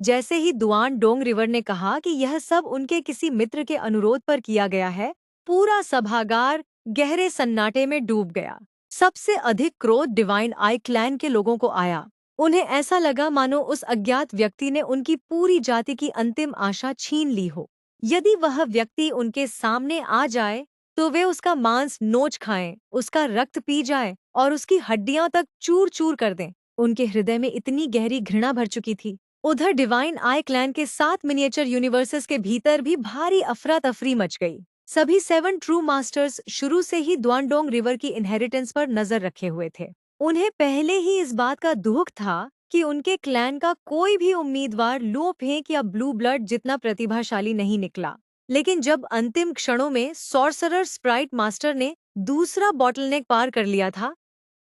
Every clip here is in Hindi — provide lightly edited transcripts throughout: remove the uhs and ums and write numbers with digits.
जैसे ही दुआन डोंग रिवर ने कहा कि यह सब उनके किसी मित्र के अनुरोध पर किया गया है, पूरा सभागार गहरे सन्नाटे में डूब गया। सबसे अधिक क्रोध डिवाइन आई क्लैन के लोगों को आया। उन्हें ऐसा लगा मानो उस अज्ञात व्यक्ति ने उनकी पूरी जाति की अंतिम आशा छीन ली हो। यदि वह व्यक्ति उनके सामने आ जाए तो वे उसका मांस नोच खाएं, उसका रक्त पी जाएं और उसकी हड्डियां तक चूर चूर कर दें। उनके हृदय में इतनी गहरी घृणा भर चुकी थी। उधर डिवाइन आई क्लैन के 7 मिनिएचर यूनिवर्सेस के भीतर भी भारी अफरा तफरी मच गई। सभी 7 ट्रू मास्टर्स शुरू से ही द्वानडोंग रिवर की इनहेरिटेंस पर नजर रखे हुए थे। उन्हें पहले ही इस बात का दुख था कि उनके क्लैन का कोई भी उम्मीदवार लो फेंक या ब्लू ब्लड जितना प्रतिभाशाली नहीं निकला। लेकिन जब अंतिम क्षणों में सॉर्सरर स्प्राइट मास्टर ने दूसरा बॉटलनेक पार कर लिया था,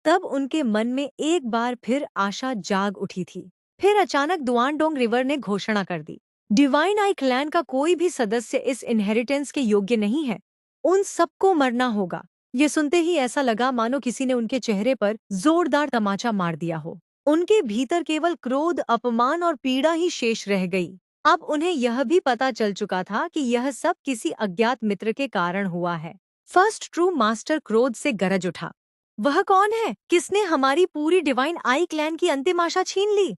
तब उनके मन में एक बार फिर आशा जाग उठी थी। फिर अचानक दुआनडोंग रिवर ने घोषणा कर दी, डिवाइन आई क्लैन का कोई भी सदस्य इस इनहेरिटेंस के योग्य नहीं है। उन सबको मरना होगा। ये सुनते ही ऐसा लगा मानो किसी ने उनके चेहरे पर जोरदार तमाचा मार दिया हो। उनके भीतर केवल क्रोध, अपमान और पीड़ा ही शेष रह गई। अब उन्हें यह भी पता चल चुका था कि यह सब किसी अज्ञात मित्र के कारण हुआ है। फर्स्ट ट्रू मास्टर क्रोध से गरज उठा, वह कौन है? किसने हमारी पूरी डिवाइन आई क्लैन की अंतिम आशा छीन ली?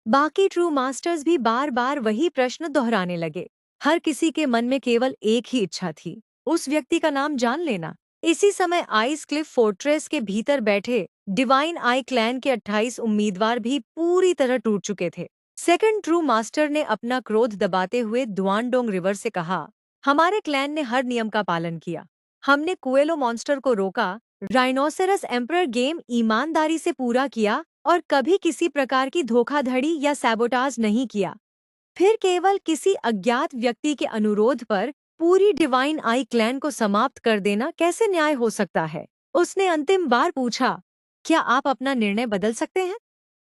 बाकी ट्रू मास्टर्स भी बार बार वही प्रश्न दोहराने लगे। हर किसी के मन में केवल एक ही इच्छा थी, उस व्यक्ति का नाम जान लेना। इसी समय आइस क्लिफ फोर्ट्रेस के भीतर बैठे डिवाइन आई क्लैन के 28 उम्मीदवार भी पूरी तरह टूट चुके थे। सेकंड ट्रू मास्टर ने अपना क्रोध दबाते हुए दुआनडोंग रिवर से कहा, हमारे क्लैन ने हर नियम का पालन किया। हमने कुएलो मॉन्स्टर को रोका, राइनोसेरस एम्परर गेम ईमानदारी से पूरा किया और कभी किसी प्रकार की धोखाधड़ी या सैबोटाज नहीं किया। फिर केवल किसी अज्ञात व्यक्ति के अनुरोध पर पूरी डिवाइन आई क्लैन को समाप्त कर देना कैसे न्याय हो सकता है? उसने अंतिम बार पूछा, क्या आप अपना निर्णय बदल सकते हैं?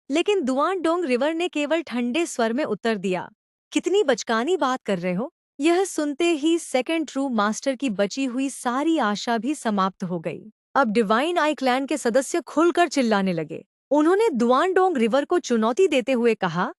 लेकिन दुआनडोंग रिवर ने केवल ठंडे स्वर में उत्तर दिया, कितनी बचकानी बात कर रहे हो? यह सुनते ही सेकंड ट्रू मास्टर की बची हुई सारी आशा भी समाप्त हो गई। अब डिवाइन आई क्लैन के सदस्य खुलकर चिल्लाने लगे। उन्होंने दुआनडोंग रिवर को चुनौती देते हुए कहा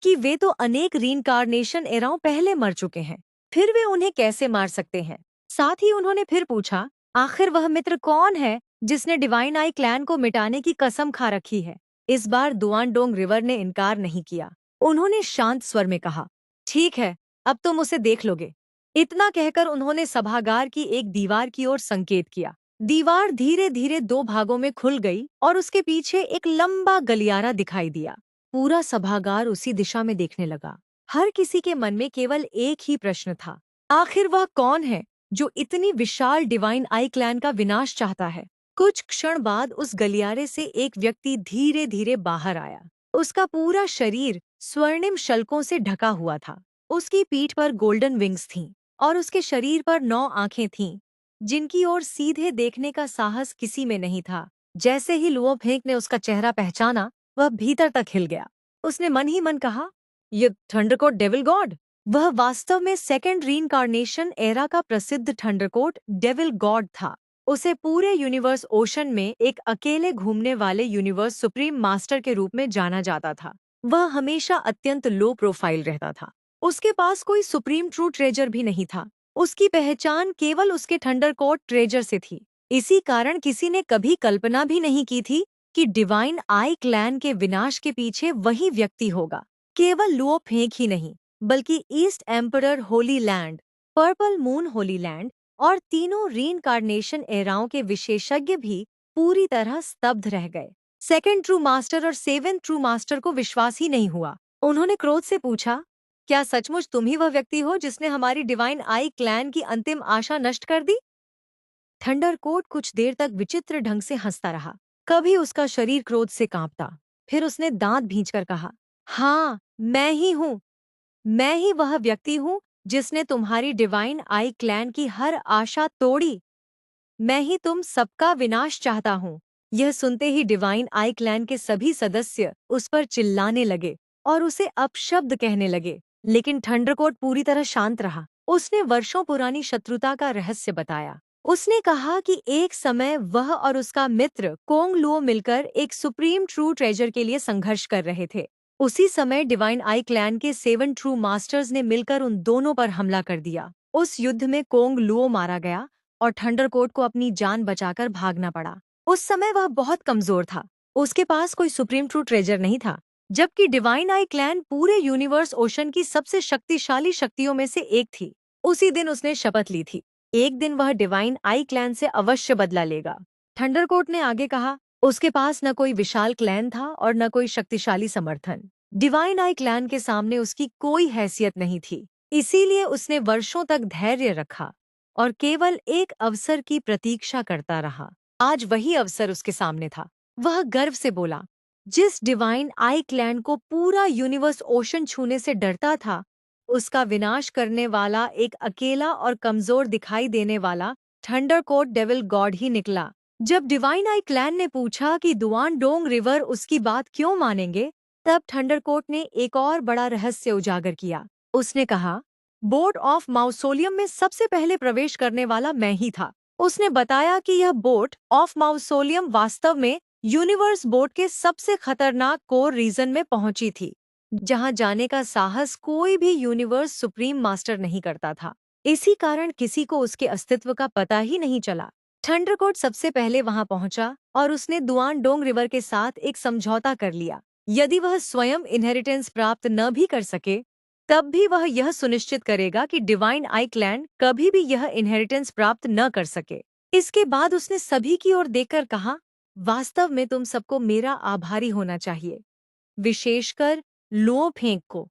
कि वे तो अनेक रीइंकार्नेशन एराओं पहले मर चुके हैं, फिर वे उन्हें कैसे मार सकते हैं? साथ ही उन्होंने फिर पूछा, आखिर वह मित्र कौन है जिसने डिवाइन आई क्लैन को मिटाने की कसम खा रखी है? इस बार दुआनडोंग रिवर ने इनकार नहीं किया। उन्होंने शांत स्वर में कहा, ठीक है, अब तुम उसे देख लोगे। इतना कहकर उन्होंने सभागार की एक दीवार की ओर संकेत किया। दीवार धीरे धीरे 2 भागों में खुल गई और उसके पीछे एक लंबा गलियारा दिखाई दिया। पूरा सभागार उसी दिशा में देखने लगा। हर किसी के मन में केवल एक ही प्रश्न था, आखिर वह कौन है जो इतनी विशाल डिवाइन आई क्लैन का विनाश चाहता है? कुछ क्षण बाद उस गलियारे से एक व्यक्ति धीरे धीरे बाहर आया। उसका पूरा शरीर स्वर्णिम शल्कों से ढका हुआ था। उसकी पीठ पर गोल्डन विंग्स थीं और उसके शरीर पर 9 आंखें थीं, जिनकी ओर सीधे देखने का साहस किसी में नहीं था। जैसे ही लुओ फेंक ने उसका चेहरा पहचाना, वह भीतर तक हिल गया। उसने मन ही मन कहा, ये थंडरकोट डेविल गॉड। वह वास्तव में सेकंड रीइंकार्नेशन एरा का प्रसिद्ध थंडरकोट डेविल गॉड था। उसे पूरे यूनिवर्स ओशन में एक अकेले घूमने वाले यूनिवर्स सुप्रीम मास्टर के रूप में जाना जाता था। वह हमेशा अत्यंत लो प्रोफाइल रहता था। उसके पास कोई सुप्रीम ट्रू ट्रेजर भी नहीं था। उसकी पहचान केवल उसके थंडरकोट ट्रेजर से थी। इसी कारण किसी ने कभी कल्पना भी नहीं की थी कि डिवाइन आई क्लैन के विनाश के पीछे वही व्यक्ति होगा। केवल लुओ फेंक ही नहीं, बल्कि east emperor holy land, purple moon Holi land और तीनों रीइंकार्नेशन एराओं के विशेषज्ञ भी पूरी तरह स्तब्ध रह गए। सेकंड ट्रू मास्टर और सेवेंथ ट्रू मास्टर को विश्वास ही नहीं हुआ। उन्होंने क्रोध से पूछा, क्या सचमुच तुम ही वह व्यक्ति हो जिसने हमारी डिवाइन आई क्लैन की अंतिम आशा नष्ट कर दी? थंडरकोट कुछ देर तक विचित्र ढंग से हंसता रहा। कभी उसका शरीर क्रोध से कांपता, फिर उसने दांत भींचकर कहा, हाँ, मैं ही हूँ। मैं ही वह व्यक्ति हूँ जिसने तुम्हारी डिवाइन आई क्लैन की हर आशा तोड़ी। मैं ही तुम सबका विनाश चाहता हूँ। यह सुनते ही डिवाइन आई क्लैन के सभी सदस्य उस पर चिल्लाने लगे और उसे अपशब्द कहने लगे। लेकिन थंडरकोट पूरी तरह शांत रहा। उसने वर्षों पुरानी शत्रुता का रहस्य बताया। उसने कहा कि एक समय वह और उसका मित्र कोंग लुओ मिलकर एक सुप्रीम ट्रू ट्रेजर के लिए संघर्ष कर रहे थे। उसी समय डिवाइन आई क्लैन के 7 ट्रू मास्टर्स ने मिलकर उन दोनों पर हमला कर दिया। उस युद्ध में कोंग लुओ मारा गया और थंडरकोट को अपनी जान बचाकर भागना पड़ा। उस समय वह बहुत कमजोर था, उसके पास कोई सुप्रीम ट्रू ट्रेजर नहीं था, जबकि डिवाइन आई क्लैन पूरे यूनिवर्स ओशन की सबसे शक्तिशाली शक्तियों में से एक थी। उसी दिन उसने शपथ ली थी, एक दिन वह डिवाइन आई क्लैन से अवश्य बदला लेगा। थंडरकोट ने आगे कहा, उसके पास न कोई विशाल क्लैन था और न कोई शक्तिशाली समर्थन। डिवाइन आई क्लैन के सामने उसकी कोई हैसियत नहीं थी, इसीलिए उसने वर्षों तक धैर्य रखा और केवल एक अवसर की प्रतीक्षा करता रहा। आज वही अवसर उसके सामने था। वह गर्व से बोला, जिस डिवाइन आई क्लैन को पूरा यूनिवर्स ओशन छूने से डरता था, उसका विनाश करने वाला एक अकेला और कमजोर दिखाई देने वाला थंडरकोट डेविल गॉड ही निकला। जब डिवाइन आई क्लैन ने पूछा कि दुआन डोंग रिवर उसकी बात क्यों मानेंगे, तब थंडरकोट ने एक और बड़ा रहस्य उजागर किया। उसने कहा, बोर्ड ऑफ माउसोलियम में सबसे पहले प्रवेश करने वाला मैं ही था। उसने बताया कि यह बोर्ड ऑफ माउसोलियम वास्तव में यूनिवर्स बोर्ड के सबसे खतरनाक कोर रीजन में पहुंची थी, जहां जाने का साहस कोई भी यूनिवर्स सुप्रीम मास्टर नहीं करता था। इसी कारण किसी को उसके अस्तित्व का पता ही नहीं चला। थंडरकोट सबसे पहले वहां पहुंचा और उसने दुआन डोंग रिवर के साथ एक समझौता कर लिया। यदि वह स्वयं इनहेरिटेंस प्राप्त न भी कर सके, तब भी वह यह सुनिश्चित करेगा कि डिवाइन आई क्लैन कभी भी यह इनहेरिटेंस प्राप्त न कर सके। इसके बाद उसने सभी की ओर देखकर कहा, वास्तव में तुम सबको मेरा आभारी होना चाहिए, विशेषकर लुओ फेंग को।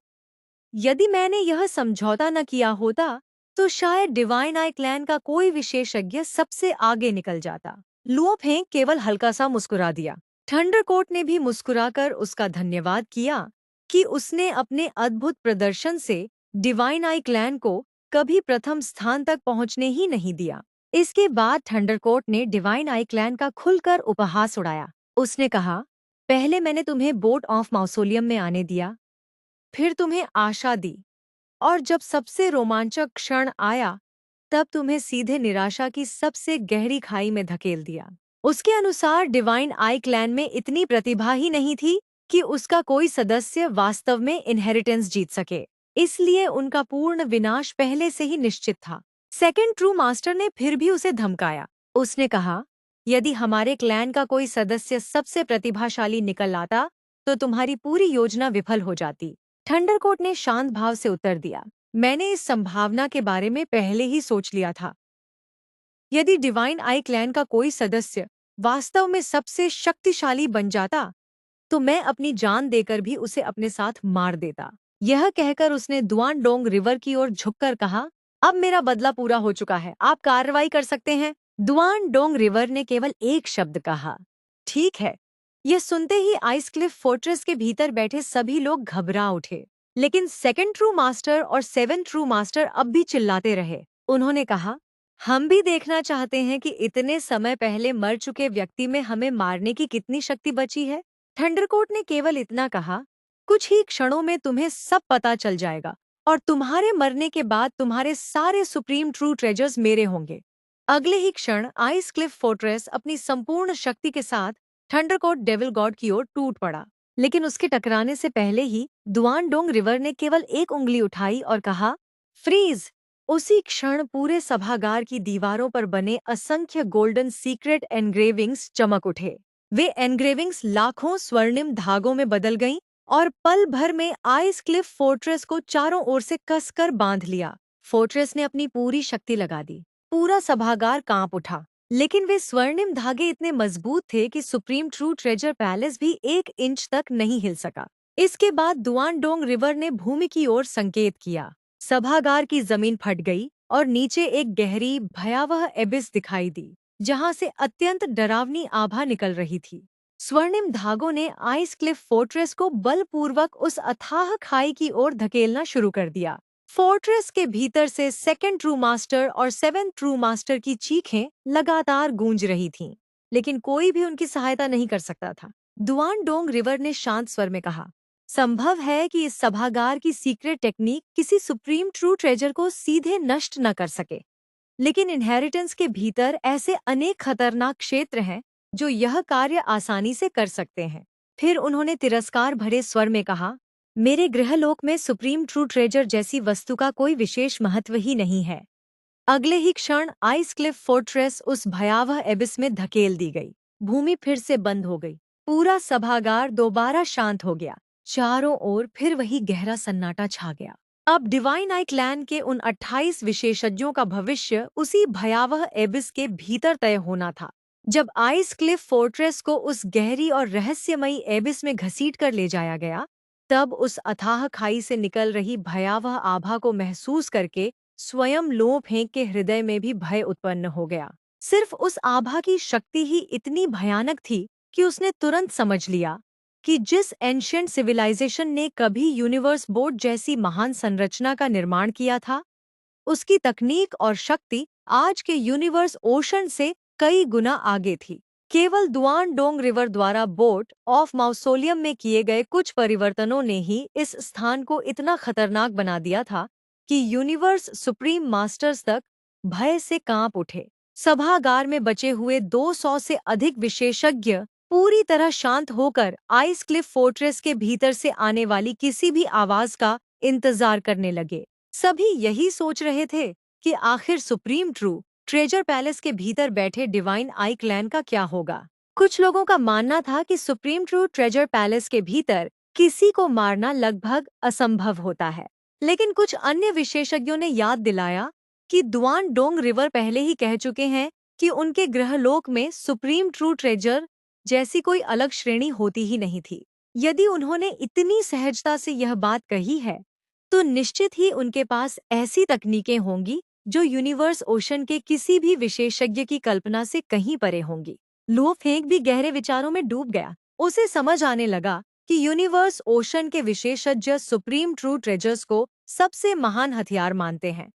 यदि मैंने यह समझौता न किया होता, तो शायद डिवाइन आई क्लैन का कोई विशेषज्ञ सबसे आगे निकल जाता। लुओ फेंग केवल हल्का सा मुस्कुरा दिया। थंडरकोट ने भी मुस्कुराकर उसका धन्यवाद किया कि उसने अपने अद्भुत प्रदर्शन से डिवाइन आई क्लैन को कभी प्रथम स्थान तक पहुंचने ही नहीं दिया। इसके बाद थंडरकोट ने डिवाइन आई क्लैन का खुलकर उपहास उड़ाया। उसने कहा, पहले मैंने तुम्हें बोर्ड ऑफ माउसोलियम में आने दिया, फिर तुम्हें आशा दी, और जब सबसे रोमांचक क्षण आया, तब तुम्हें सीधे निराशा की सबसे गहरी खाई में धकेल दिया। उसके अनुसार डिवाइन आई क्लैन में इतनी प्रतिभा ही नहीं थी कि उसका कोई सदस्य वास्तव में इनहेरिटेंस जीत सके, इसलिए उनका पूर्ण विनाश पहले से ही निश्चित था। सेकंड ट्रू मास्टर ने फिर भी उसे धमकाया। उसने कहा, यदि हमारे क्लैन का कोई सदस्य सबसे प्रतिभाशाली निकल आता, तो तुम्हारी पूरी योजना विफल हो जाती। थंडरकोट ने शांत भाव से उत्तर दिया, मैंने इस संभावना के बारे में पहले ही सोच लिया था। यदि डिवाइन आई क्लैन का कोई सदस्य वास्तव में सबसे शक्तिशाली बन जाता, तो मैं अपनी जान देकर भी उसे अपने साथ मार देता। यह कहकर उसने दुआन डोंग रिवर की ओर झुककर कहा, अब मेरा बदला पूरा हो चुका है, आप कार्रवाई कर सकते हैं। दुआन डोंग रिवर ने केवल एक शब्द कहा, ठीक है। यह सुनते ही आइस क्लिफ फोर्ट्रेस के भीतर बैठे सभी लोग घबरा उठे, लेकिन सेकंड ट्रू मास्टर और 7 ट्रू मास्टर अब भी चिल्लाते रहे। उन्होंने कहा, हम भी देखना चाहते हैं कि इतने समय पहले मर चुके व्यक्ति में हमें मारने की कितनी शक्ति बची है। थंडरकोट ने केवल इतना कहा, कुछ ही क्षणों में तुम्हें सब पता चल जाएगा और तुम्हारे मरने के बाद तुम्हारे सारे सुप्रीम ट्रू ट्रेजर्स मेरे होंगे। अगले ही क्षण आइस क्लिफ फोर्ट्रेस अपनी संपूर्ण शक्ति के साथ थंडरकोट डेविल गॉड की ओर टूट पड़ा, लेकिन उसके टकराने से पहले ही दुआन डोंग रिवर ने केवल एक उंगली उठाई और कहा, फ्रीज। उसी क्षण पूरे सभागार की दीवारों पर बने असंख्य गोल्डन सीक्रेट एनग्रेविंग्स चमक उठे। वे एनग्रेविंग्स लाखों स्वर्णिम धागों में बदल गईं और पल भर में आइस क्लिफ फोर्ट्रेस को चारों ओर से कसकर बांध लिया। फोर्ट्रेस ने अपनी पूरी शक्ति लगा दी, पूरा सभागार कांप उठा, लेकिन वे स्वर्णिम धागे इतने मजबूत थे कि सुप्रीम ट्रू ट्रेजर पैलेस भी 1 इंच तक नहीं हिल सका। इसके बाद दुआन डोंग रिवर ने भूमि की ओर संकेत किया। सभागार की जमीन फट गई और नीचे एक गहरी भयावह एबिस दिखाई दी, जहां से अत्यंत डरावनी आभा निकल रही थी। स्वर्णिम धागों ने आइस क्लिफ फोर्ट्रेस को बलपूर्वक उस अथाह खाई की ओर धकेलना शुरू कर दिया। फोर्ट्रेस के भीतर से सेकंड ट्रू मास्टर और 7 ट्रू मास्टर की चीखें लगातार गूंज रही थीं, लेकिन कोई भी उनकी सहायता नहीं कर सकता था। दुआन डोंग रिवर ने शांत स्वर में कहा, संभव है कि इस सभागार की सीक्रेट टेक्निक किसी सुप्रीम ट्रू ट्रेजर को सीधे नष्ट न कर सके, लेकिन इनहेरिटेंस के भीतर ऐसे अनेक खतरनाक क्षेत्र हैं जो यह कार्य आसानी से कर सकते हैं। फिर उन्होंने तिरस्कार भरे स्वर में कहा, मेरे गृहलोक में सुप्रीम ट्रू ट्रेजर जैसी वस्तु का कोई विशेष महत्व ही नहीं है। अगले ही क्षण आइस क्लिफ फोर्ट्रेस उस भयावह एबिस में धकेल दी गई। भूमि फिर से बंद हो गई। पूरा सभागार दोबारा शांत हो गया। चारों ओर फिर वही गहरा सन्नाटा छा गया। अब डिवाइन आई क्लैन के उन 28 विशेषज्ञों का भविष्य उसी भयावह एबिस के भीतर तय होना था। जब आइस क्लिफ फोर्ट्रेस को उस गहरी और रहस्यमयी एबिस में घसीट कर ले जाया गया, तब उस अथाह खाई से निकल रही भयावह आभा को महसूस करके स्वयं लो फेंक के हृदय में भी भय उत्पन्न हो गया। सिर्फ उस आभा की शक्ति ही इतनी भयानक थी कि उसने तुरंत समझ लिया कि जिस एंशिएंट सिविलाइजेशन ने कभी यूनिवर्स बोर्ड जैसी महान संरचना का निर्माण किया था, उसकी तकनीक और शक्ति आज के यूनिवर्स ओशन से कई गुना आगे थी। केवल दुआन डोंग रिवर द्वारा बोट ऑफ माउसोलियम में किए गए कुछ परिवर्तनों ने ही इस स्थान को इतना खतरनाक बना दिया था कि यूनिवर्स सुप्रीम मास्टर्स तक भय से कांप उठे। सभागार में बचे हुए 200 से अधिक विशेषज्ञ पूरी तरह शांत होकर आइस क्लिफ फोर्ट्रेस के भीतर से आने वाली किसी भी आवाज का इंतजार करने लगे। सभी यही सोच रहे थे कि आखिर सुप्रीम ट्रू ट्रेजर पैलेस के भीतर बैठे डिवाइन आई क्लैन का क्या होगा। कुछ लोगों का मानना था कि सुप्रीम ट्रू ट्रेजर पैलेस के भीतर किसी को मारना लगभग असंभव होता है, लेकिन कुछ अन्य विशेषज्ञों ने याद दिलाया कि दुआन डोंग रिवर पहले ही कह चुके हैं कि उनके गृहलोक में सुप्रीम ट्रू ट्रेजर जैसी कोई अलग श्रेणी होती ही नहीं थी। यदि उन्होंने इतनी सहजता से यह बात कही है, तो निश्चित ही उनके पास ऐसी तकनीकें होंगी जो यूनिवर्स ओशन के किसी भी विशेषज्ञ की कल्पना से कहीं परे होंगी। लुओ फेंग भी गहरे विचारों में डूब गया। उसे समझ आने लगा कि यूनिवर्स ओशन के विशेषज्ञ सुप्रीम ट्रू ट्रेजर्स को सबसे महान हथियार मानते हैं,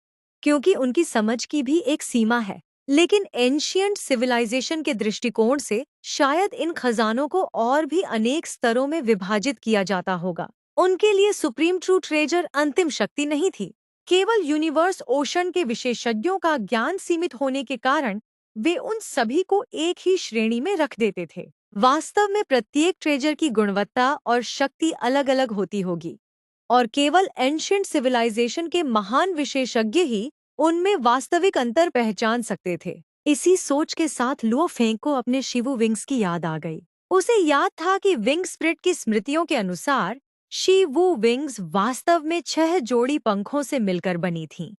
क्योंकि उनकी समझ की भी एक सीमा है। लेकिन एंशिएंट सिविलाइजेशन के दृष्टिकोण से शायद इन खजानों को और भी अनेक स्तरों में विभाजित किया जाता होगा। उनके लिए सुप्रीम ट्रू ट्रेजर अंतिम शक्ति नहीं थी। केवल यूनिवर्स ओशन के विशेषज्ञों का ज्ञान सीमित होने के कारण वे उन सभी को एक ही श्रेणी में रख देते थे। वास्तव में प्रत्येक ट्रेजर की गुणवत्ता और शक्ति अलग अलग होती होगी, और केवल एंशिएंट सिविलाइजेशन के महान विशेषज्ञ ही उनमें वास्तविक अंतर पहचान सकते थे। इसी सोच के साथ लुओ फेंग को अपने शिवू विंग्स की याद आ गई। उसे याद था कि विंग स्प्रिट की स्मृतियों के अनुसार शी-वू विंग्स वास्तव में 6 जोड़ी पंखों से मिलकर बनी थीं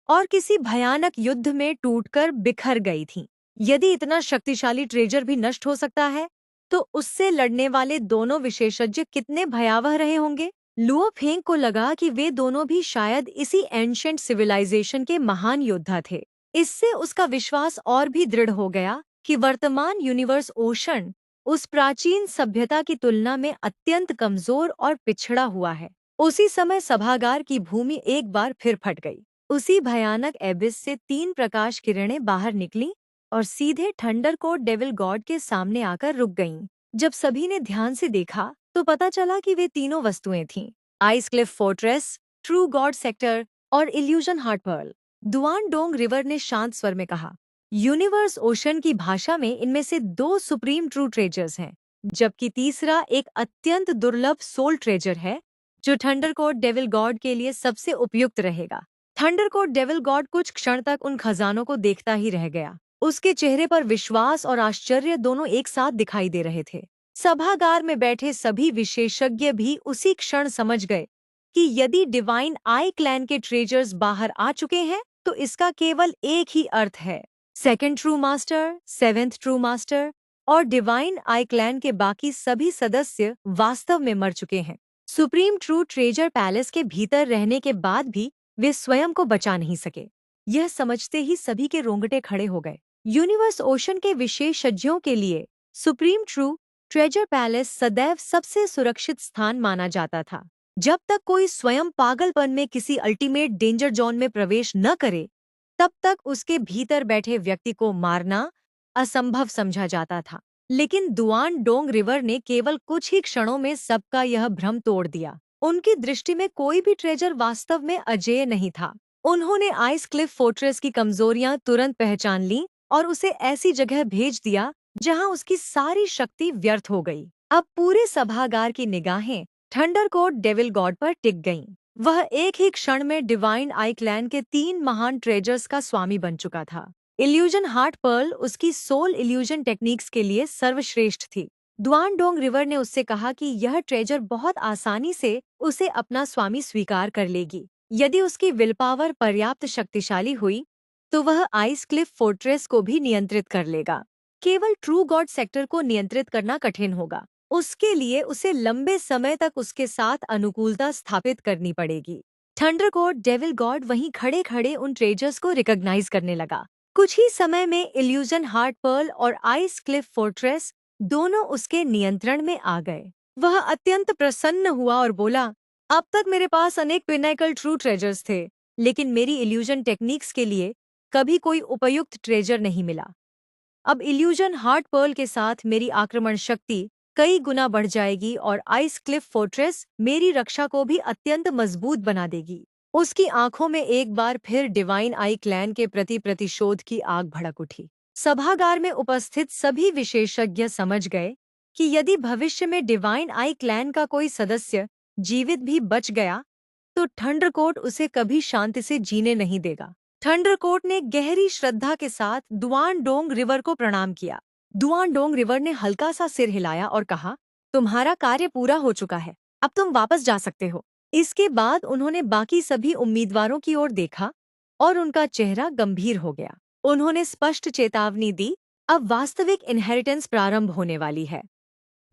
और किसी भयानक युद्ध में टूटकर बिखर गई थीं। यदि इतना शक्तिशाली ट्रेजर भी नष्ट हो सकता है, तो उससे लड़ने वाले दोनों विशेषज्ञ कितने भयावह रहे होंगे। लुओ फेंग को लगा कि वे दोनों भी शायद इसी एंशिएंट सिविलाइजेशन के महान योद्धा थे। इससे उसका विश्वास और भी दृढ़ हो गया कि वर्तमान यूनिवर्स ओशन उस प्राचीन सभ्यता की तुलना में अत्यंत कमजोर और पिछड़ा हुआ है। उसी समय सभागार की भूमि एक बार फिर फट गई। उसी भयानक एबिस से 3 प्रकाश किरणें बाहर निकलीं और सीधे थंडरकोर्ट डेविल गॉड के सामने आकर रुक गईं। जब सभी ने ध्यान से देखा तो पता चला कि वे तीनों वस्तुएं थीं: ice cliff fortress, true god sector और illusion heart pearl. Duan Dong river ने शांत स्वर में कहा, यूनिवर्स ओशन की भाषा में इनमें से 2 सुप्रीम ट्रू ट्रेजर्स हैं, जबकि तीसरा एक अत्यंत दुर्लभ सोल ट्रेजर है जो थंडरकोर्ट डेविल गॉड के लिए सबसे उपयुक्त रहेगा। थंडरकोर्ट डेविल गॉड कुछ क्षण तक उन खजानों को देखता ही रह गया। उसके चेहरे पर विश्वास और आश्चर्य दोनों एक साथ दिखाई दे रहे थे। सभागार में बैठे सभी विशेषज्ञ भी उसी क्षण समझ गए कि यदि डिवाइन आई क्लैन के ट्रेजर्स बाहर आ चुके हैं, तो इसका केवल एक ही अर्थ है: second true master, 7th true master और डिवाइन आई क्लैन के बाकी सभी सदस्य वास्तव में मर चुके हैं। सुप्रीम ट्रू ट्रेजर पैलेस के भीतर रहने के बाद भी वे स्वयं को बचा नहीं सके। यह समझते ही सभी के रोंगटे खड़े हो गए। यूनिवर्स ओशन के विशेषज्ञों के लिए सुप्रीम ट्रू ट्रेजर पैलेस सदैव सबसे सुरक्षित स्थान माना जाता था। जब तक कोई स्वयं पागलपन में किसी अल्टीमेट डेंजर जोन में प्रवेश न करे, तब तक उसके भीतर बैठे व्यक्ति को मारना असंभव समझा जाता था। लेकिन दुआन डोंग रिवर ने केवल कुछ ही क्षणों में सबका यह भ्रम तोड़ दिया। उनकी दृष्टि में कोई भी ट्रेजर वास्तव में अजेय नहीं था। उन्होंने आइस क्लिफ फोर्ट्रेस की कमजोरियां तुरंत पहचान लीं और उसे ऐसी जगह भेज दिया जहां उसकी सारी शक्ति व्यर्थ हो गई। अब पूरे सभागार की निगाहें थंडरकोट डेविल गॉड पर टिक गईं। वह एक ही क्षण में डिवाइन आई क्लैन के 3 महान ट्रेजर्स का स्वामी बन चुका था। इल्यूजन हार्ट पर्ल उसकी सोल इल्यूजन टेक्निक्स के लिए सर्वश्रेष्ठ थी। डोंग रिवर ने उससे कहा कि यह ट्रेजर बहुत आसानी से उसे अपना स्वामी स्वीकार कर लेगी। यदि उसकी विल पावर पर्याप्त शक्तिशाली हुई तो वह आइस क्लिफ फोर्ट्रेस को भी नियंत्रित कर लेगा। केवल ट्रू गॉड सेक्टर को नियंत्रित करना कठिन होगा। उसके लिए उसे लंबे समय तक उसके साथ अनुकूलता स्थापित करनी पड़ेगी। थंडरकोट डेविल गॉड वहीं खड़े खड़े उन ट्रेजर्स को रिकॉग्नाइज करने लगा। कुछ ही समय में इल्यूजन हार्ट पर्ल और आइस क्लिफ फोर्ट्रेस दोनों उसके नियंत्रण में आ गए। वह अत्यंत प्रसन्न हुआ और बोला, अब तक मेरे पास अनेक पिनाकल ट्रू ट्रेजर्स थे, लेकिन मेरी इल्यूजन टेक्निक्स के लिए कभी कोई उपयुक्त ट्रेजर नहीं मिला। अब इल्यूजन हार्ट पर्ल के साथ मेरी आक्रमण शक्ति कई गुना बढ़ जाएगी और आइस क्लिफ फोर्ट्रेस मेरी रक्षा को भी अत्यंत मजबूत बना देगी। उसकी आंखों में एक बार फिर डिवाइन आई क्लैन के प्रति प्रतिशोध की आग भड़क उठी। सभागार में उपस्थित सभी विशेषज्ञ समझ गए कि यदि भविष्य में डिवाइन आई क्लैन का कोई सदस्य जीवित भी बच गया तो थंडरकोट उसे कभी शांति से जीने नहीं देगा। थंडरकोट ने गहरी श्रद्धा के साथ डोंग रिवर को प्रणाम किया। डोंग रिवर ने हल्का सा सिर हिलाया और कहा, तुम्हारा कार्य पूरा हो चुका है, अब तुम वापस जा सकते हो। इसके बाद उन्होंने बाकी सभी उम्मीदवारों की ओर देखा और उनका चेहरा गंभीर हो गया। उन्होंने स्पष्ट चेतावनी दी, अब वास्तविक इनहेरिटेंस प्रारंभ होने वाली है।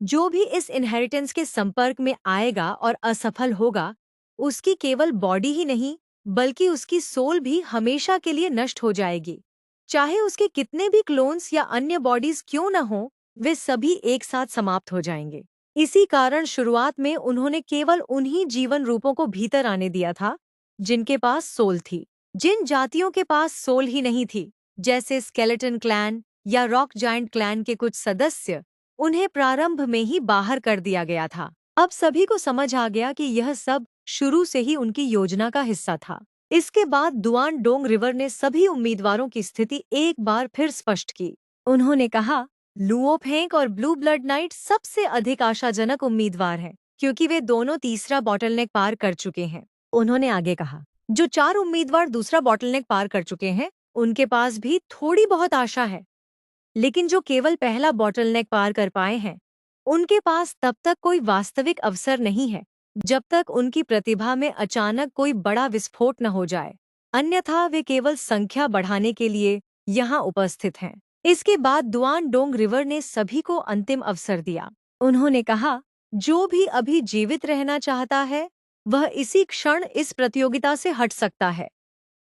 जो भी इस इनहेरिटेंस के संपर्क में आएगा और असफल होगा, उसकी केवल बॉडी ही नहीं बल्कि उसकी सोल भी हमेशा के लिए नष्ट हो जाएगी। चाहे उसके कितने भी क्लोन्स या अन्य बॉडीज क्यों न हो, वे सभी एक साथ समाप्त हो जाएंगे। इसी कारण शुरुआत में उन्होंने केवल उन्हीं जीवन रूपों को भीतर आने दिया था जिनके पास सोल थी। जिन जातियों के पास सोल ही नहीं थी, जैसे स्केलेटन क्लैन या रॉक जायंट क्लैन के कुछ सदस्य, उन्हें प्रारंभ में ही बाहर कर दिया गया था। अब सभी को समझ आ गया कि यह सब शुरू से ही उनकी योजना का हिस्सा था। इसके बाद डोंग रिवर ने सभी उम्मीदवारों की स्थिति एक बार फिर स्पष्ट की। उन्होंने कहा, लुओ फेंग और ब्लू ब्लड नाइट सबसे अधिक आशाजनक उम्मीदवार हैं, क्योंकि वे दोनों तीसरा बॉटलनेक पार कर चुके हैं। उन्होंने आगे कहा, जो 4 उम्मीदवार दूसरा बॉटलनेक पार कर चुके हैं, उनके पास भी थोड़ी बहुत आशा है, लेकिन जो केवल पहला बॉटलनेक पार कर पाए हैं, उनके पास तब तक कोई वास्तविक अवसर नहीं है जब तक उनकी प्रतिभा में अचानक कोई बड़ा विस्फोट न हो जाए। अन्यथा वे केवल संख्या बढ़ाने के लिए यहाँ उपस्थित हैं। इसके बाद डोंग रिवर ने सभी को अंतिम अवसर दिया। उन्होंने कहा, जो भी अभी जीवित रहना चाहता है वह इसी क्षण इस प्रतियोगिता से हट सकता है।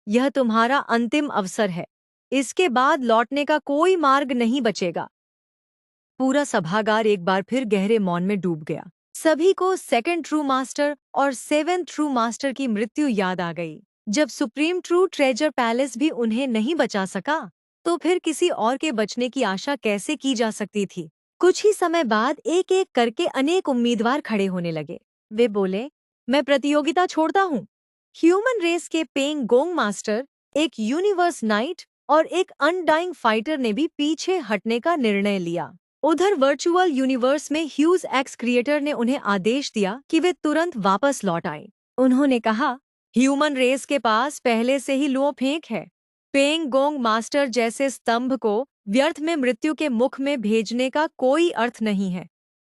यह तुम्हारा अंतिम अवसर है। इसके बाद लौटने का कोई मार्ग नहीं बचेगा। पूरा सभागार एक बार फिर गहरे मौन में डूब गया। सभी को सेकंड ट्रू मास्टर और 7th ट्रू मास्टर की मृत्यु याद आ गई। जब सुप्रीम ट्रू ट्रेजर पैलेस भी उन्हें नहीं बचा सका, तो फिर किसी और के बचने की आशा कैसे की जा सकती थी। कुछ ही समय बाद एक एक करके अनेक उम्मीदवार खड़े होने लगे। वे बोले, मैं प्रतियोगिता छोड़ता हूँ। ह्यूमन रेस के पेंग गोंग मास्टर, एक यूनिवर्स नाइट और एक अनडाइंग फाइटर ने भी पीछे हटने का निर्णय लिया। उधर वर्चुअल यूनिवर्स में ह्यूज एक्स क्रिएटर ने उन्हें आदेश दिया कि वे तुरंत वापस लौट आएं। उन्होंने कहा, ह्यूमन रेस के पास पहले से ही लुओ फेंक है। पेंग गोंग मास्टर जैसे स्तंभ को व्यर्थ में मृत्यु के मुख में भेजने का कोई अर्थ नहीं है।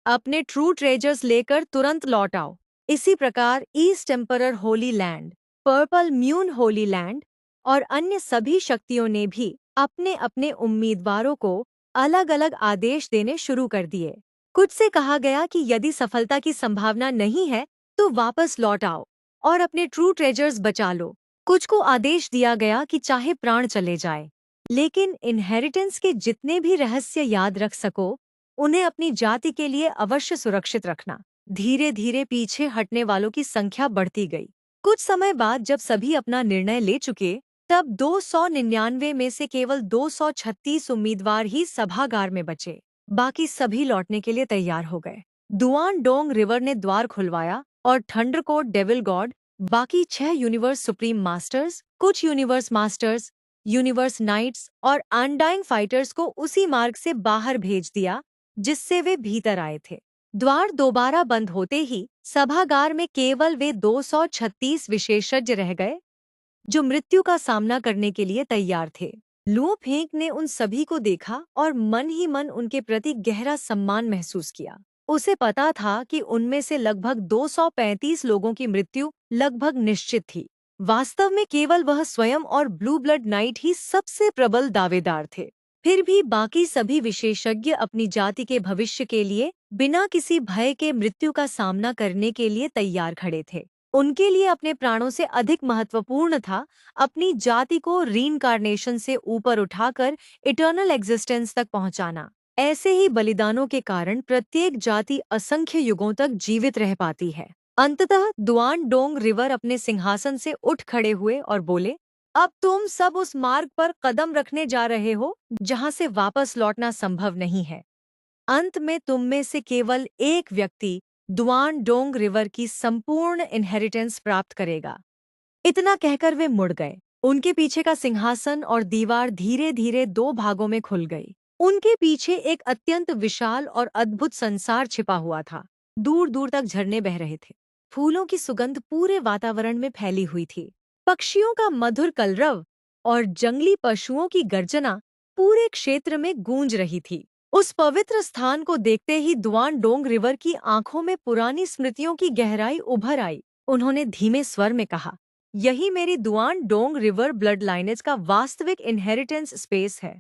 अपने ट्रू ट्रेजर्स लेकर तुरंत लौट आओ। इसी प्रकार east emperor holy land, purple moon holy land और अन्य सभी शक्तियों ने भी अपने अपने उम्मीदवारों को अलग अलग आदेश देने शुरू कर दिए। कुछ से कहा गया कि यदि सफलता की संभावना नहीं है तो वापस लौट आओ और अपने ट्रू ट्रेजर्स बचा लो। कुछ को आदेश दिया गया कि चाहे प्राण चले जाए, लेकिन इनहेरिटेंस के जितने भी रहस्य याद रख सको, उन्हें अपनी जाति के लिए अवश्य सुरक्षित रखना। धीरे धीरे पीछे हटने वालों की संख्या बढ़ती गई। कुछ समय बाद जब सभी अपना निर्णय ले चुके, तब 299 में से केवल 236 उम्मीदवार ही सभागार में बचे। बाकी सभी लौटने के लिए तैयार हो गए। डोंग रिवर ने द्वार खुलवाया और थंडरकोट डेविल गॉड, बाकी 6 यूनिवर्स सुप्रीम मास्टर्स, कुछ यूनिवर्स मास्टर्स, यूनिवर्स नाइट्स और अनडाइंग फाइटर्स को उसी मार्ग से बाहर भेज दिया जिससे वे भीतर आए थे। द्वार दोबारा बंद होते ही सभागार में केवल वे 236 विशेषज्ञ रह गए जो मृत्यु का सामना करने के लिए तैयार थे। लुओ फेंग ने उन सभी को देखा और मन ही मन उनके प्रति गहरा सम्मान महसूस किया। उसे पता था कि उनमें से लगभग 235 लोगों की मृत्यु लगभग निश्चित थी। वास्तव में केवल वह स्वयं और ब्लू ब्लड नाइट ही सबसे प्रबल दावेदार थे। फिर भी बाकी सभी विशेषज्ञ अपनी जाति के भविष्य के लिए बिना किसी भय के मृत्यु का सामना करने के लिए तैयार खड़े थे। उनके लिए अपने प्राणों से अधिक महत्वपूर्ण था अपनी जाति को रीइंकार्नेशन से ऊपर उठाकर इटर्नल एग्जिस्टेंस तक पहुंचाना। ऐसे ही बलिदानों के कारण प्रत्येक जाति असंख्य युगों तक जीवित रह पाती है। अंततः दुआन डोंग रिवर अपने सिंहासन से उठ खड़े हुए और बोले, अब तुम सब उस मार्ग पर कदम रखने जा रहे हो जहां से वापस लौटना संभव नहीं है। अंत में तुम में से केवल एक व्यक्ति दुआन डोंग रिवर की संपूर्ण इनहेरिटेंस प्राप्त करेगा। इतना कहकर वे मुड़ गए। उनके पीछे का सिंहासन और दीवार धीरे धीरे दो भागों में खुल गई। उनके पीछे एक अत्यंत विशाल और अद्भुत संसार छिपा हुआ था। दूर दूर तक झरने बह रहे थे। फूलों की सुगंध पूरे वातावरण में फैली हुई थी। पक्षियों का मधुर कलरव और जंगली पशुओं की गर्जना पूरे क्षेत्र में गूंज रही थी। उस पवित्र स्थान को देखते ही दुआन डोंग रिवर की आंखों में पुरानी स्मृतियों की गहराई उभर आई। उन्होंने धीमे स्वर में कहा, यही मेरी दुआन डोंग रिवर ब्लड लाइनेज का वास्तविक इनहेरिटेंस स्पेस है।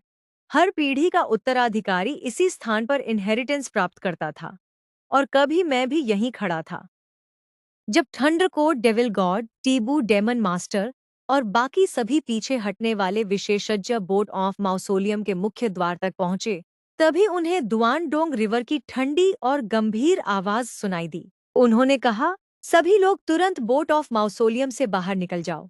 हर पीढ़ी का उत्तराधिकारी इसी स्थान पर इनहेरिटेंस प्राप्त करता था और कभी मैं भी यहीं खड़ा था। जब थंडरकोट डेविल गॉड, टीबू डेमन मास्टर और बाकी सभी पीछे हटने वाले विशेषज्ञ बोट ऑफ माउसोलियम के मुख्य द्वार तक पहुंचे, तभी उन्हें दुआन डोंग रिवर की ठंडी और गंभीर आवाज सुनाई दी। उन्होंने कहा, सभी लोग तुरंत बोट ऑफ माउसोलियम से बाहर निकल जाओ।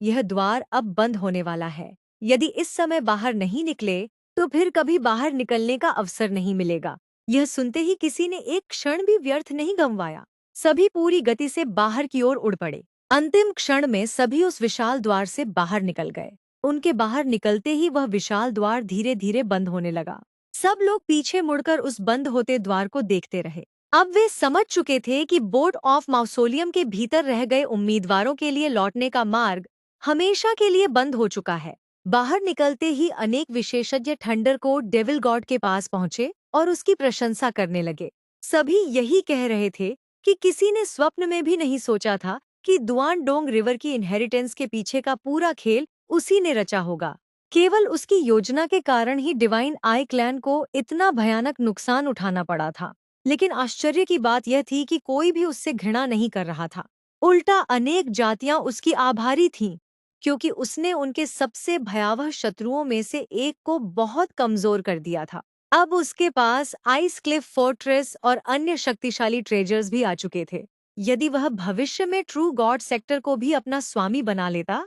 यह द्वार अब बंद होने वाला है। यदि इस समय बाहर नहीं निकले तो फिर कभी बाहर निकलने का अवसर नहीं मिलेगा। यह सुनते ही किसी ने एक क्षण भी व्यर्थ नहीं गंवाया। सभी पूरी गति से बाहर की ओर उड़ पड़े। अंतिम क्षण में सभी उस विशाल द्वार से बाहर निकल गए। उनके बाहर निकलते ही वह विशाल द्वार धीरे धीरे बंद होने लगा। सब लोग पीछे मुड़कर उस बंद होते द्वार को देखते रहे। अब वे समझ चुके थे कि बोर्ड ऑफ माउसोलियम के भीतर रह गए उम्मीदवारों के लिए लौटने का मार्ग हमेशा के लिए बंद हो चुका है। बाहर निकलते ही अनेक विशेषज्ञ थंडरकोट डेविल गॉड के पास पहुंचे और उसकी प्रशंसा करने लगे। सभी यही कह रहे थे कि किसी ने स्वप्न में भी नहीं सोचा था कि दुआन डोंग रिवर की इनहेरिटेंस के पीछे का पूरा खेल उसी ने रचा होगा। केवल उसकी योजना के कारण ही डिवाइन आई क्लैन को इतना भयानक नुकसान उठाना पड़ा था। लेकिन आश्चर्य की बात यह थी कि कोई भी उससे घृणा नहीं कर रहा था। उल्टा अनेक जातियां उसकी आभारी थीं, क्योंकि उसने उनके सबसे भयावह शत्रुओं में से एक को बहुत कमजोर कर दिया था। अब उसके पास आइस क्लिफ फोर्ट्रेस और अन्य शक्तिशाली ट्रेजर्स भी आ चुके थे। यदि वह भविष्य में ट्रू गॉड सेक्टर को भी अपना स्वामी बना लेता,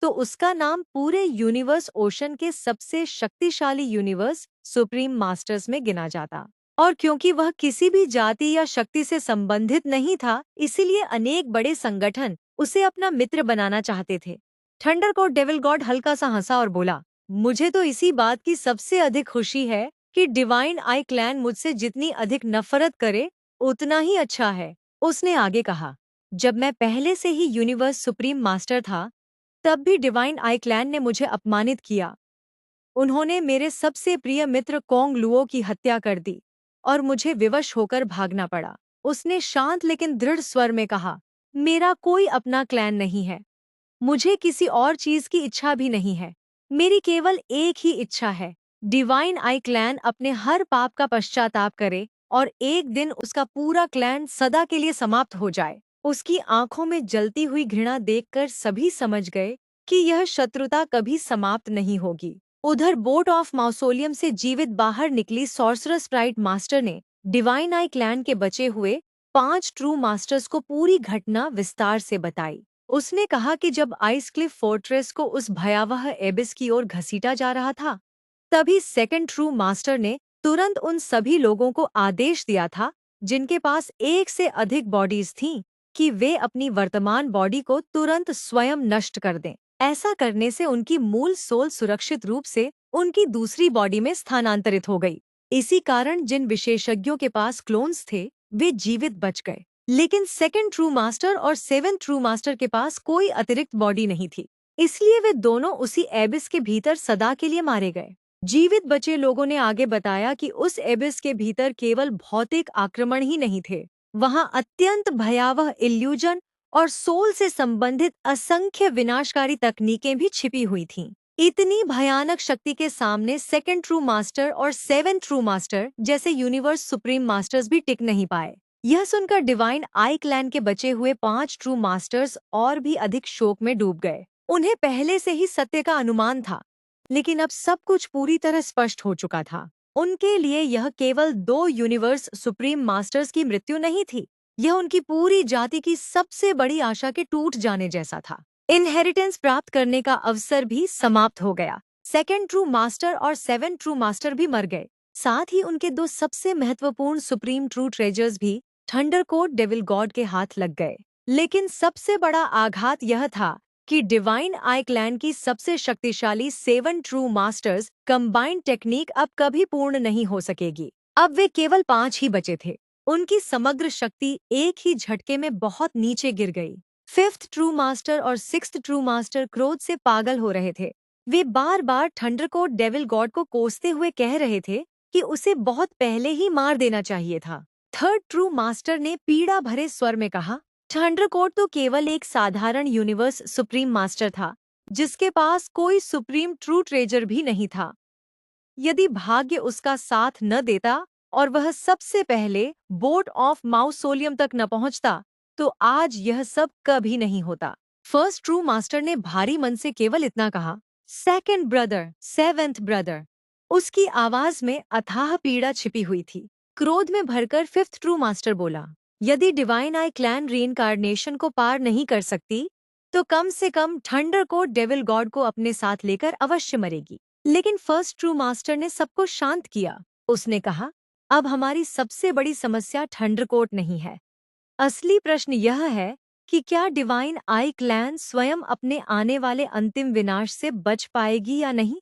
तो उसका नाम पूरे यूनिवर्स ओशन के सबसे शक्तिशाली यूनिवर्स सुप्रीम मास्टर्स में गिना जाता। और क्योंकि वह किसी भी जाति या शक्ति से संबंधित नहीं था, इसीलिए अनेक बड़े संगठन उसे अपना मित्र बनाना चाहते थे। थंडरकोट डेविल गॉड हल्का सा हंसा और बोला, मुझे तो इसी बात की सबसे अधिक खुशी है कि डिवाइन आई क्लैन मुझसे जितनी अधिक नफरत करे उतना ही अच्छा है। उसने आगे कहा, जब मैं पहले से ही यूनिवर्स सुप्रीम मास्टर था, तब भी डिवाइन आई क्लैन ने मुझे अपमानित किया। उन्होंने मेरे सबसे प्रिय मित्र कोंग लुओ की हत्या कर दी और मुझे विवश होकर भागना पड़ा। उसने शांत लेकिन दृढ़ स्वर में कहा, मेरा कोई अपना क्लैन नहीं है। मुझे किसी और चीज की इच्छा भी नहीं है। मेरी केवल एक ही इच्छा है, डिवाइन आई क्लैन अपने हर पाप का पश्चाताप करे और एक दिन उसका पूरा क्लैन सदा के लिए समाप्त हो जाए। उसकी आंखों में जलती हुई घृणा देखकर सभी समझ गए कि यह शत्रुता कभी समाप्त नहीं होगी। उधर बोट ऑफ माउसोलियम से जीवित बाहर निकली सॉर्सरस प्राइड मास्टर ने डिवाइन आई क्लैन के बचे हुए 5 ट्रू मास्टर्स को पूरी घटना विस्तार से बताई। उसने कहा कि जब आइस क्लिफ फोर्ट्रेस को उस भयावह एबिस की ओर घसीटा जा रहा था, तभी सेकंड ट्रू मास्टर ने तुरंत उन सभी लोगों को आदेश दिया था जिनके पास एक से अधिक बॉडीज थीं कि वे अपनी वर्तमान बॉडी को तुरंत स्वयं नष्ट कर दें। ऐसा करने से उनकी मूल सोल सुरक्षित रूप से उनकी दूसरी बॉडी में स्थानांतरित हो गई। इसी कारण जिन विशेषज्ञों के पास क्लोन्स थे, वे जीवित बच गए, लेकिन सेकंड ट्रू मास्टर और सेवेंथ ट्रू मास्टर के पास कोई अतिरिक्त बॉडी नहीं थी, इसलिए वे दोनों उसी एबिस के भीतर सदा के लिए मारे गए। जीवित बचे लोगों ने आगे बताया कि उस एबिस के भीतर केवल भौतिक आक्रमण ही नहीं थे, वहां अत्यंत भयावह इल्यूजन और सोल से संबंधित असंख्य विनाशकारी तकनीकें भी छिपी हुई थीं। इतनी भयानक शक्ति के सामने सेकंड ट्रू मास्टर और सेवेंथ ट्रू मास्टर जैसे यूनिवर्स सुप्रीम मास्टर्स भी टिक नहीं पाए। यह सुनकर डिवाइन आई क्लैन के बचे हुए 5 ट्रू मास्टर्स और भी अधिक शोक में डूब गए। उन्हें पहले से ही सत्य का अनुमान था, लेकिन अब सब कुछ पूरी तरह स्पष्ट हो चुका था। उनके लिए यह केवल 2 यूनिवर्स सुप्रीम मास्टर्स की मृत्यु नहीं थी, यह उनकी पूरी जाति की सबसे बड़ी आशा के टूट जाने जैसा था। इनहेरिटेंस प्राप्त करने का अवसर भी समाप्त हो गया। सेकंड ट्रू मास्टर और सेवन ट्रू मास्टर भी मर गए। साथ ही उनके 2 सबसे महत्वपूर्ण सुप्रीम ट्रू ट्रेजर्स भी थंडरकोर्ट डेविल गॉड के हाथ लग गए। लेकिन सबसे बड़ा आघात यह था कि डिवाइन आई क्लैन की सबसे शक्तिशाली 7 ट्रू मास्टर्स कंबाइंड टेक्निक अब कभी पूर्ण नहीं हो सकेगी। अब वे केवल 5 ही बचे थे। उनकी समग्र शक्ति एक ही झटके में बहुत नीचे गिर गई। 5th ट्रू मास्टर और 6th ट्रू मास्टर क्रोध से पागल हो रहे थे। वे बार बार थंडरकोर्ट डेविल गॉड को कोसते हुए कह रहे थे कि उसे बहुत पहले ही मार देना चाहिए था। 3rd ट्रू मास्टर ने पीड़ा भरे स्वर में कहा, थंडरकोर्ट तो केवल एक साधारण यूनिवर्स सुप्रीम मास्टर था, जिसके पास कोई सुप्रीम ट्रू ट्रेजर भी नहीं था। यदि भाग्य उसका साथ न देता और वह सबसे पहले बोट ऑफ माउसोलियम तक न पहुंचता, तो आज यह सब कभी नहीं होता। फर्स्ट ट्रू मास्टर ने भारी मन से केवल इतना कहा, सेकंड ब्रदर, सेवेंथ ब्रदर। उसकी आवाज में अथाह पीड़ा छिपी हुई थी। क्रोध में भरकर 5th ट्रू मास्टर बोला, यदि डिवाइन आई क्लैन रीइंकार्नेशन को पार नहीं कर सकती, तो कम से कम थंडरकोर्ट डेविल गॉड को अपने साथ लेकर अवश्य मरेगी। लेकिन फर्स्ट ट्रू मास्टर ने सबको शांत किया। उसने कहा, अब हमारी सबसे बड़ी समस्या थंडरकोर्ट नहीं है। असली प्रश्न यह है कि क्या डिवाइन आई क्लैन स्वयं अपने आने वाले अंतिम विनाश से बच पाएगी या नहीं।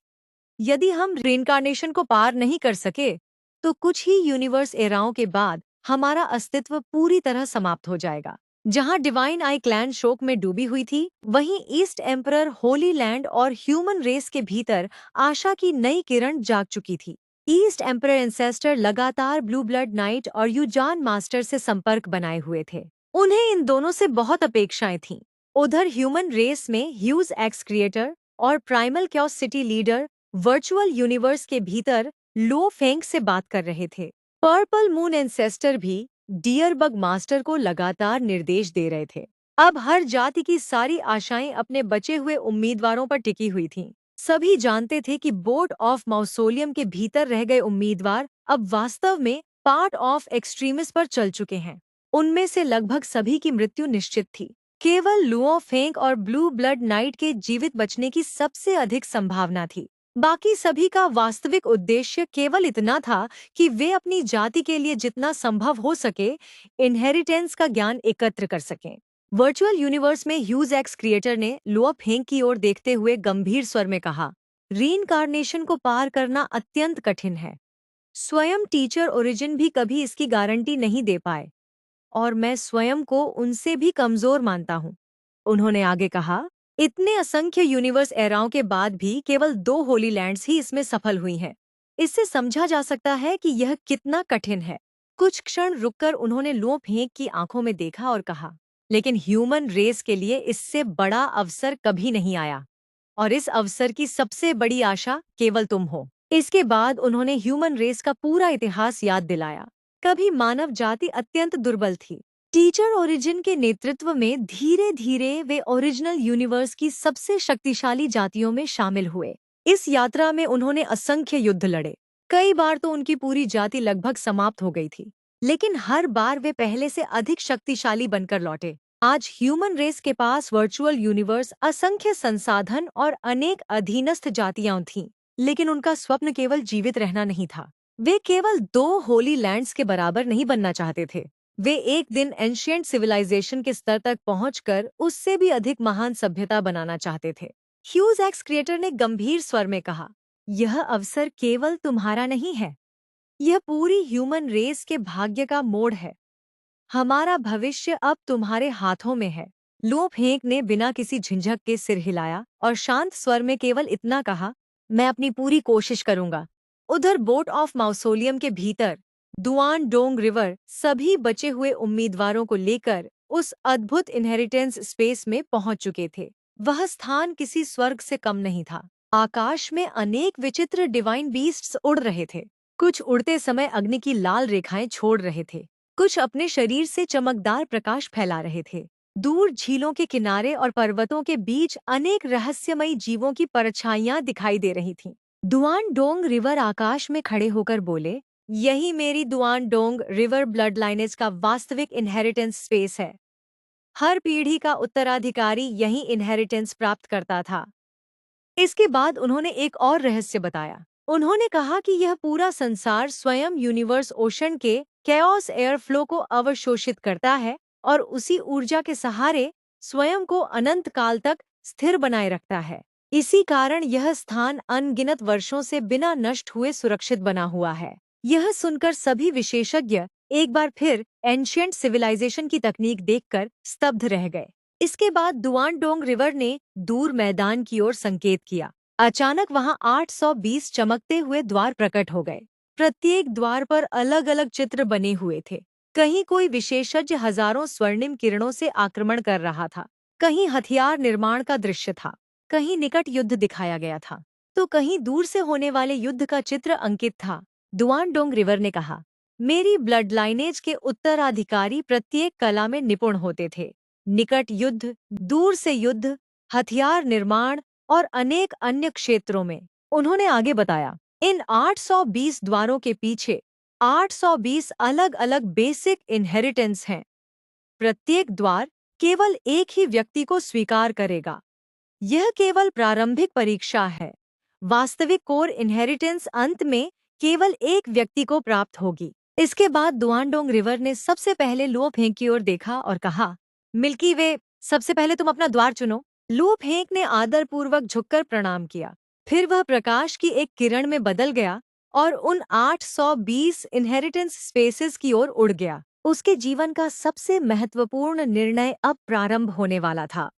यदि हम रिइंकार्नेशन को पार नहीं कर सके, तो कुछ ही यूनिवर्स एराओं के बाद हमारा अस्तित्व पूरी तरह समाप्त हो जाएगा। जहां डिवाइन आई क्लैन शोक में डूबी हुई थी, वहीं ईस्ट एम्परर होली लैंड और ह्यूमन रेस के भीतर आशा की नई किरण जाग चुकी थी। ईस्ट एम्परर एंसेस्टर लगातार ब्लू ब्लड नाइट और यूजान मास्टर से संपर्क बनाए हुए थे। उन्हें इन दोनों से बहुत अपेक्षाएं थीं। उधर ह्यूमन रेस में ह्यूज एक्स क्रिएटर और primal chaos city leader virtual universe के भीतर लो फेंग से बात कर रहे थे। पर्पल मून एंसेस्टर भी डियरबग मास्टर को लगातार निर्देश दे रहे थे। अब हर जाति की सारी आशाएं अपने बचे हुए उम्मीदवारों पर टिकी हुई थीं। सभी जानते थे कि बोर्ड ऑफ माउसोलियम के भीतर रह गए उम्मीदवार अब वास्तव में पार्ट ऑफ एक्सट्रीमिस्ट पर चल चुके हैं। उनमें से लगभग सभी की मृत्यु निश्चित थी। केवल लुओ फेंग और ब्लू ब्लड नाइट के जीवित बचने की सबसे अधिक संभावना थी। बाकी सभी का वास्तविक उद्देश्य केवल इतना था कि वे अपनी जाति के लिए जितना संभव हो सके इनहेरिटेंस का ज्ञान एकत्र कर सकें। वर्चुअल यूनिवर्स में ह्यूज एक्स क्रिएटर ने लुओ फेंग की ओर देखते हुए गंभीर स्वर में कहा, रीइंकार्नेशन को पार करना अत्यंत कठिन है। स्वयं टीचर ओरिजिन भी कभी इसकी गारंटी नहीं दे पाए, और मैं स्वयं को उनसे भी कमजोर मानता हूँ। उन्होंने आगे कहा, इतने असंख्य यूनिवर्स एराओं के बाद भी केवल 2 होली लैंड्स ही इसमें सफल हुई हैं। इससे समझा जा सकता है कि यह कितना कठिन है। कुछ क्षण रुककर उन्होंने लुओ फेंग की आंखों में देखा और कहा, लेकिन ह्यूमन रेस के लिए इससे बड़ा अवसर कभी नहीं आया, और इस अवसर की सबसे बड़ी आशा केवल तुम हो। इसके बाद उन्होंने ह्यूमन रेस का पूरा इतिहास याद दिलाया। कभी मानव जाति अत्यंत दुर्बल थी। टीचर ओरिजिन के नेतृत्व में धीरे धीरे वे ओरिजिनल यूनिवर्स की सबसे शक्तिशाली जातियों में शामिल हुए। इस यात्रा में उन्होंने असंख्य युद्ध लड़े। कई बार तो उनकी पूरी जाति लगभग समाप्त हो गई थी, लेकिन हर बार वे पहले से अधिक शक्तिशाली बनकर लौटे। आज ह्यूमन रेस के पास वर्चुअल यूनिवर्स, असंख्य संसाधन और अनेक अधीनस्थ जातियां थीं, लेकिन उनका स्वप्न केवल जीवित रहना नहीं था। वे केवल 2 होली लैंड्स के बराबर नहीं बनना चाहते थे। वे एक दिन एंशिएंट सिविलाइजेशन के स्तर तक पहुंचकर उससे भी अधिक महान सभ्यता बनाना चाहते थे। ह्यूज एक्स क्रिएटर ने गंभीर स्वर में कहा, यह अवसर केवल तुम्हारा नहीं है, यह पूरी ह्यूमन रेस के भाग्य का मोड़ है। हमारा भविष्य अब तुम्हारे हाथों में है। लुओ फेंग ने बिना किसी झिझक के सिर हिलाया और शांत स्वर में केवल इतना कहा, मैं अपनी पूरी कोशिश करूंगा। उधर बोट ऑफ माउसोलियम के भीतर दुआन डोंग रिवर सभी बचे हुए उम्मीदवारों को लेकर उस अद्भुत इनहेरिटेंस स्पेस में पहुंच चुके थे। वह स्थान किसी स्वर्ग से कम नहीं था। आकाश में अनेक विचित्र डिवाइन बीस्ट्स उड़ रहे थे। कुछ उड़ते समय अग्नि की लाल रेखाएं छोड़ रहे थे, कुछ अपने शरीर से चमकदार प्रकाश फैला रहे थे। दूर झीलों के किनारे और पर्वतों के बीच अनेक रहस्यमयी जीवों की परछाइयां दिखाई दे रही थीं। दुआन डोंग रिवर आकाश में खड़े होकर बोले, यही मेरी दुआन डोंग रिवर ब्लड लाइनेज का वास्तविक इनहेरिटेंस स्पेस है। हर पीढ़ी का उत्तराधिकारी यही इनहेरिटेंस प्राप्त करता था। इसके बाद उन्होंने एक और रहस्य बताया। उन्होंने कहा कि यह पूरा संसार स्वयं यूनिवर्स ओशन के कैओस एयर फ्लो को अवशोषित करता है और उसी ऊर्जा के सहारे स्वयं को अनंत काल तक स्थिर बनाए रखता है। इसी कारण यह स्थान अनगिनत वर्षों से बिना नष्ट हुए सुरक्षित बना हुआ है। यह सुनकर सभी विशेषज्ञ एक बार फिर एंशिएंट सिविलाइजेशन की तकनीक देखकर स्तब्ध रह गए। इसके बाद दुआनडोंग रिवर ने दूर मैदान की ओर संकेत किया। अचानक वहां 820 चमकते हुए द्वार प्रकट हो गए। प्रत्येक द्वार पर अलग अलग चित्र बने हुए थे। कहीं कोई विशेषज्ञ हजारों स्वर्णिम किरणों से आक्रमण कर रहा था, कहीं हथियार निर्माण का दृश्य था, कहीं निकट युद्ध दिखाया गया था, तो कहीं दूर से होने वाले युद्ध का चित्र अंकित था। दुआनडोंग रिवर ने कहा, मेरी ब्लड लाइनेज के उत्तराधिकारी प्रत्येक कला में निपुण होते थे। निकट युद्ध, दूर से युद्ध, हथियार निर्माण और अनेक अन्य क्षेत्रों में। उन्होंने आगे बताया, इन 820 द्वारों के पीछे 820 अलग अलग बेसिक इनहेरिटेंस हैं। प्रत्येक द्वार केवल एक ही व्यक्ति को स्वीकार करेगा। यह केवल प्रारंभिक परीक्षा है। वास्तविक कोर इनहेरिटेंस अंत में केवल एक व्यक्ति को प्राप्त होगी। इसके बाद दुआनडोंग रिवर ने सबसे पहले लुओ फेंग की ओर देखा और कहा, मिल्की वे, सबसे पहले तुम अपना द्वार चुनो। लुओ फेंग ने आदरपूर्वक झुककर प्रणाम किया। फिर वह प्रकाश की एक किरण में बदल गया और उन 820 इनहेरिटेंस स्पेसेस की ओर उड़ गया। उसके जीवन का सबसे महत्वपूर्ण निर्णय अब प्रारंभ होने वाला था।